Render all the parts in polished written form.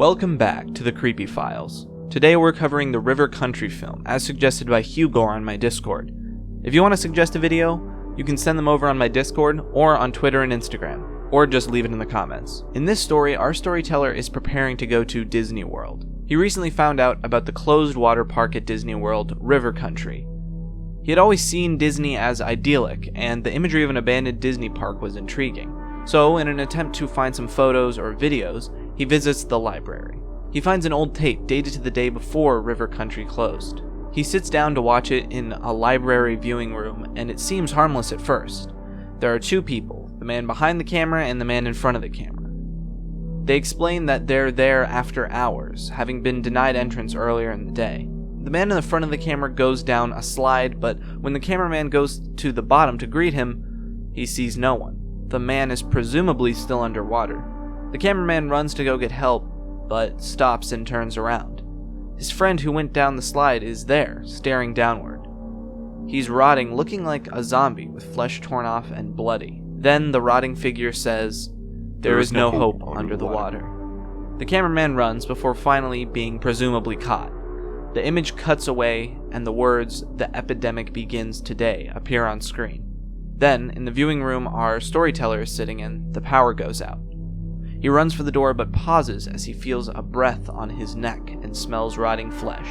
Welcome back to the Creepy Files. Today we're covering the River Country film, as suggested by Hugo on my Discord. If you want to suggest a video, you can send them over on my Discord, or on Twitter and Instagram, or just leave it in the comments. In this story, our storyteller is preparing to go to Disney World. He recently found out about the closed water park at Disney World, River Country. He had always seen Disney as idyllic, and the imagery of an abandoned Disney park was intriguing. So, in an attempt to find some photos or videos, he visits the library. He finds an old tape dated to the day before River Country closed. He sits down to watch it in a library viewing room, and it seems harmless at first. There are two people, the man behind the camera and the man in front of the camera. They explain that they're there after hours, having been denied entrance earlier in the day. The man in the front of the camera goes down a slide, but when the cameraman goes to the bottom to greet him, he sees no one. The man is presumably still underwater. The cameraman runs to go get help, but stops and turns around. His friend who went down the slide is there, staring downward. He's rotting, looking like a zombie with flesh torn off and bloody. Then the rotting figure says, "There is no hope under the water." The cameraman runs before finally being presumably caught. The image cuts away, and the words, "The epidemic begins today," appear on screen. Then, in the viewing room our storyteller is sitting in, the power goes out. He runs for the door but pauses as he feels a breath on his neck and smells rotting flesh.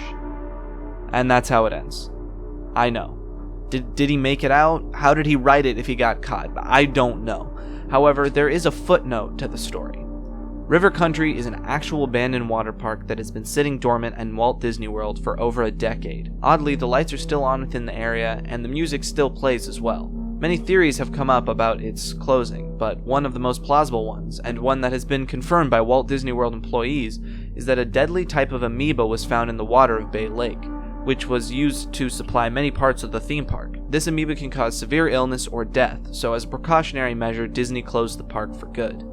And that's how it ends. I know. Did he make it out? How did he write it if he got caught? I don't know. However, there is a footnote to the story. River Country is an actual abandoned water park that has been sitting dormant in Walt Disney World for over a decade. Oddly, the lights are still on within the area, and the music still plays as well. Many theories have come up about its closing, but one of the most plausible ones, and one that has been confirmed by Walt Disney World employees, is that a deadly type of amoeba was found in the water of Bay Lake, which was used to supply many parts of the theme park. This amoeba can cause severe illness or death, so as a precautionary measure, Disney closed the park for good.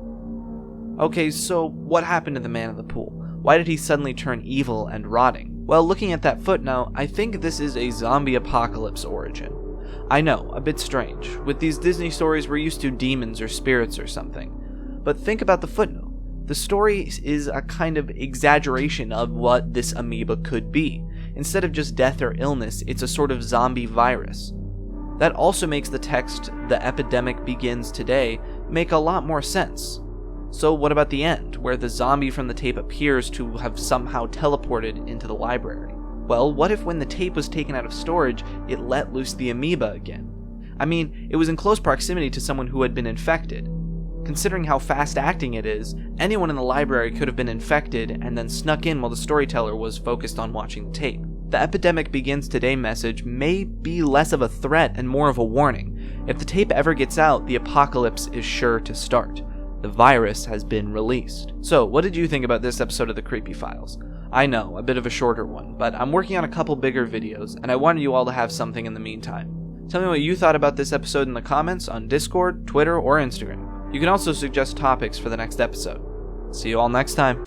Okay, so what happened to the man in the pool? Why did he suddenly turn evil and rotting? Well, looking at that footnote, I think this is a zombie apocalypse origin. I know, a bit strange. With these Disney stories, we're used to demons or spirits or something. But think about the footnote. The story is a kind of exaggeration of what this amoeba could be. Instead of just death or illness, it's a sort of zombie virus. That also makes the text, "The epidemic begins today," make a lot more sense. So what about the end, where the zombie from the tape appears to have somehow teleported into the library? Well, what if when the tape was taken out of storage, it let loose the amoeba again? I mean, it was in close proximity to someone who had been infected. Considering how fast-acting it is, anyone in the library could have been infected and then snuck in while the storyteller was focused on watching the tape. The epidemic begins today message may be less of a threat and more of a warning. If the tape ever gets out, the apocalypse is sure to start. The virus has been released. So, what did you think about this episode of the Creepy Files? I know, a bit of a shorter one, but I'm working on a couple bigger videos, and I wanted you all to have something in the meantime. Tell me what you thought about this episode in the comments on Discord, Twitter, or Instagram. You can also suggest topics for the next episode. See you all next time.